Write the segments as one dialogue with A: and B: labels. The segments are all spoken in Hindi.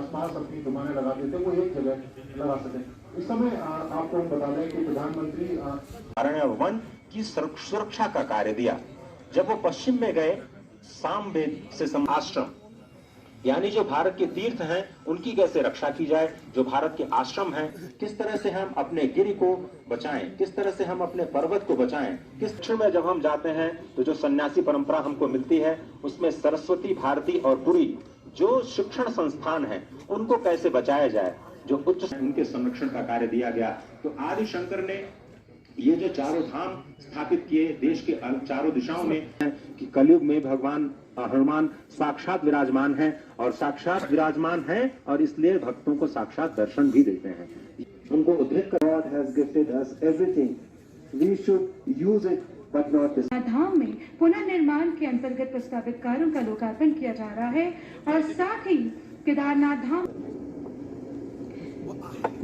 A: आसपास अपनी दुकानें लगाते थे वो एक जगह लगा सके। इस समय आपको हम बता दें कि प्रधानमंत्री
B: वन की सुरक्षा का कार्य दिया। जब वो पश्चिम में गए सामवेद से आश्रम, यानी जो भारत के तीर्थ हैं उनकी कैसे रक्षा की जाए, जो भारत के आश्रम हैं किस तरह से हम अपने गिरि को बचाएं, किस तरह से हम अपने पर्वत को बचाएं। किस क्षेत्र में जब हम जाते हैं तो जो सन्यासी परंपरा हमको मिलती है उसमें सरस्वती, भारती और पुरी जो शिक्षण संस्थान हैं उनको कैसे बचाया जाए, जो उच्च उनके संरक्षण का कार्य दिया गया। तो आदि शंकर ने ये जो चारों धाम स्थापित किए देश के चारों दिशाओं में, कि कलयुग में भगवान हनुमान साक्षात विराजमान हैं और साक्षात विराजमान हैं और इसलिए भक्तों को साक्षात दर्शन भी देते हैं। उनको उद्धृत कर
C: God has gifted us everything. We should use it but not this.
D: धाम में पुनर्निर्माण के अंतर्गत प्रस्तावित कार्यों का लोकार्पण किया जा रहा है और साथ ही केदारनाथ धाम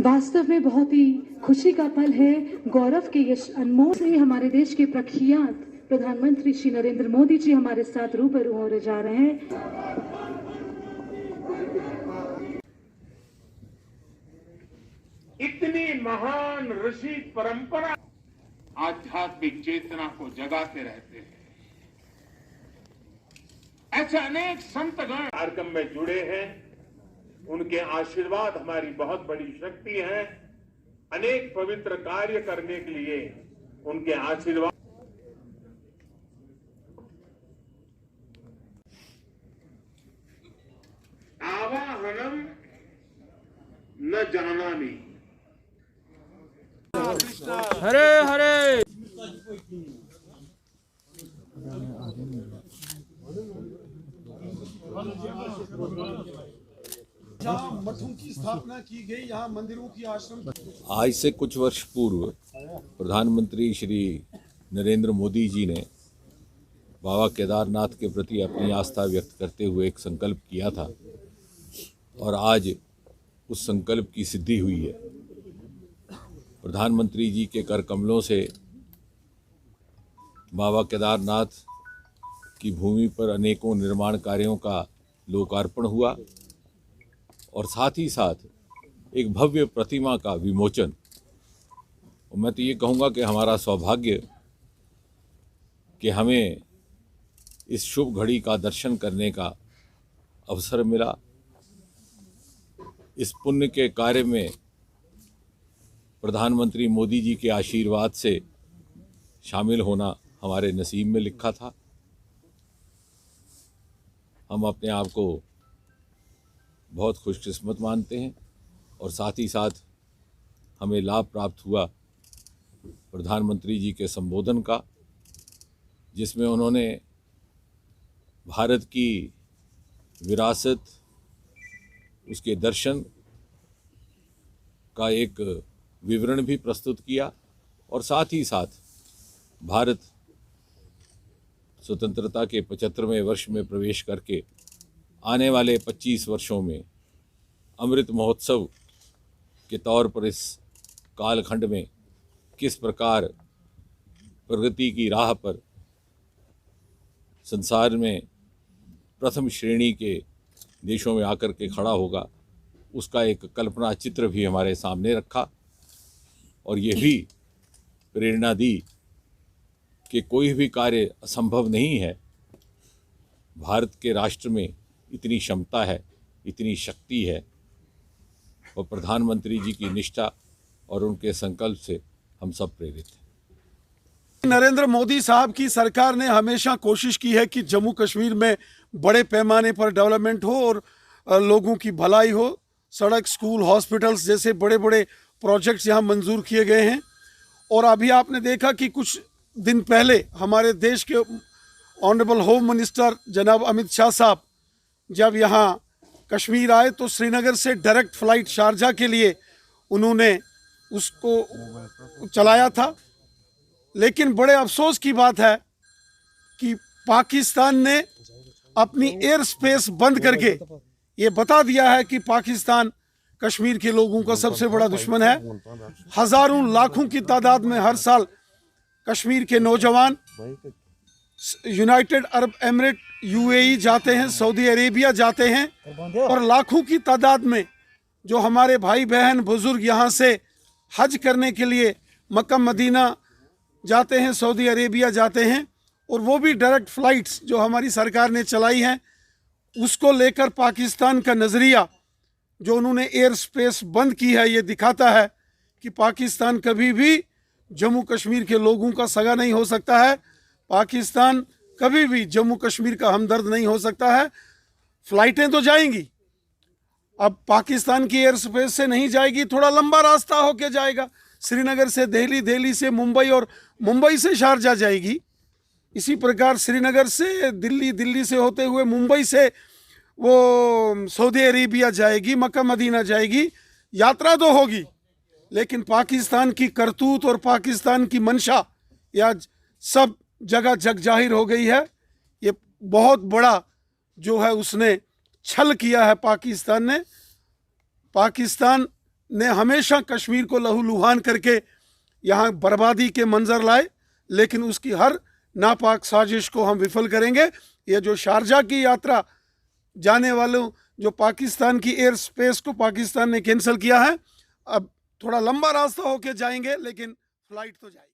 D: वास्तव में बहुत ही खुशी का पल है। गौरव के ये अनमोल से हमारे देश के प्रख्यात प्रधानमंत्री श्री नरेंद्र मोदी जी हमारे साथ रूबरू होने जा रहे हैं।
E: इतनी महान ऋषि परंपरा आध्यात्मिक चेतना को जगाते रहते हैं। ऐसे अनेक संतगण कार्यक्रम में जुड़े हैं, उनके आशीर्वाद हमारी बहुत बड़ी शक्ति है। अनेक पवित्र कार्य करने के लिए उनके आशीर्वाद। आवाहनम न जानामि।
F: हरे हरे।
G: जहाँ मठों की स्थापना की गई, यहाँ मंदिरों की आश्रम।
H: आज से कुछ वर्ष पूर्व प्रधानमंत्री श्री नरेंद्र मोदी जी ने बाबा केदारनाथ के प्रति अपनी आस्था व्यक्त करते हुए एक संकल्प किया था और आज उस संकल्प की सिद्धि हुई है। प्रधानमंत्री जी के कर कमलों से बाबा केदारनाथ की भूमि पर अनेकों निर्माण कार्यों का लोकार्पण हुआ और साथ ही साथ एक भव्य प्रतिमा का विमोचन। और मैं तो ये कहूँगा कि हमारा सौभाग्य कि हमें इस शुभ घड़ी का दर्शन करने का अवसर मिला। इस पुण्य के कार्य में प्रधानमंत्री मोदी जी के आशीर्वाद से शामिल होना हमारे नसीब में लिखा था। हम अपने आप को बहुत खुशकिस्मत मानते हैं और साथ ही साथ हमें लाभ प्राप्त हुआ प्रधानमंत्री जी के संबोधन का, जिसमें उन्होंने भारत की विरासत, उसके दर्शन का एक विवरण भी प्रस्तुत किया और साथ ही साथ भारत स्वतंत्रता के 75वें वर्ष में प्रवेश करके आने वाले 25 वर्षों में अमृत महोत्सव के तौर पर इस कालखंड में किस प्रकार प्रगति की राह पर संसार में प्रथम श्रेणी के देशों में आकर के खड़ा होगा, उसका एक कल्पना चित्र भी हमारे सामने रखा और ये भी प्रेरणा दी कि कोई भी कार्य असंभव नहीं है। भारत के राष्ट्र में इतनी क्षमता है, इतनी शक्ति है और प्रधानमंत्री जी की निष्ठा और उनके संकल्प से हम सब प्रेरित हैं।
G: नरेंद्र मोदी साहब की सरकार ने हमेशा कोशिश की है कि जम्मू कश्मीर में बड़े पैमाने पर डेवलपमेंट हो और लोगों की भलाई हो। सड़क, स्कूल, हॉस्पिटल्स जैसे बड़े बड़े प्रोजेक्ट्स यहाँ मंजूर किए गए हैं। और अभी आपने देखा कि कुछ दिन पहले हमारे देश के ऑनरेबल होम मिनिस्टर जनाब अमित शाह साहब जब यहाँ कश्मीर आए तो श्रीनगर से डायरेक्ट फ़्लाइट शारजा के लिए उन्होंने उसको चलाया था। लेकिन बड़े अफसोस की बात है कि पाकिस्तान ने अपनी एयर स्पेस बंद करके ये बता दिया है कि पाकिस्तान कश्मीर के लोगों का सबसे बड़ा दुश्मन है। हज़ारों लाखों की तादाद में हर साल कश्मीर के नौजवान यूनाइटेड अरब एमिरेट यूएई जाते हैं, सऊदी अरेबिया जाते हैं, और लाखों की तादाद में जो हमारे भाई बहन बुजुर्ग यहाँ से हज करने के लिए मक्का मदीना जाते हैं, सऊदी अरेबिया जाते हैं, और वो भी डायरेक्ट फ़्लाइट्स जो हमारी सरकार ने चलाई हैं, उसको लेकर पाकिस्तान का नज़रिया जो उन्होंने एयर स्पेस बंद की है, ये दिखाता है कि पाकिस्तान कभी भी जम्मू कश्मीर के लोगों का सगा नहीं हो सकता है। पाकिस्तान कभी भी जम्मू कश्मीर का हमदर्द नहीं हो सकता है। फ़्लाइटें तो जाएंगी, अब पाकिस्तान की एयर स्पेस से नहीं जाएगी, थोड़ा लंबा रास्ता होके जाएगा, श्रीनगर से दिल्ली, दिल्ली से मुंबई और मुंबई से शारजा जाएगी। इसी प्रकार श्रीनगर से दिल्ली, दिल्ली से होते हुए मुंबई से वो सऊदी अरेबिया जाएगी, मक्का मदीना जाएगी। यात्रा तो होगी, लेकिन पाकिस्तान की करतूत और पाकिस्तान की मंशा या सब जगह जग जाहिर हो गई है। ये बहुत बड़ा जो है उसने छल किया है पाकिस्तान ने। पाकिस्तान ने हमेशा कश्मीर को लहूलुहान करके यहाँ बर्बादी के मंजर लाए, लेकिन उसकी हर नापाक साजिश को हम विफल करेंगे। ये जो शारजा की यात्रा जाने वालों जो पाकिस्तान की एयर स्पेस को पाकिस्तान ने कैंसिल किया है, अब थोड़ा लंबा रास्ता होके जाएंगे, लेकिन फ्लाइट तो जाएगी।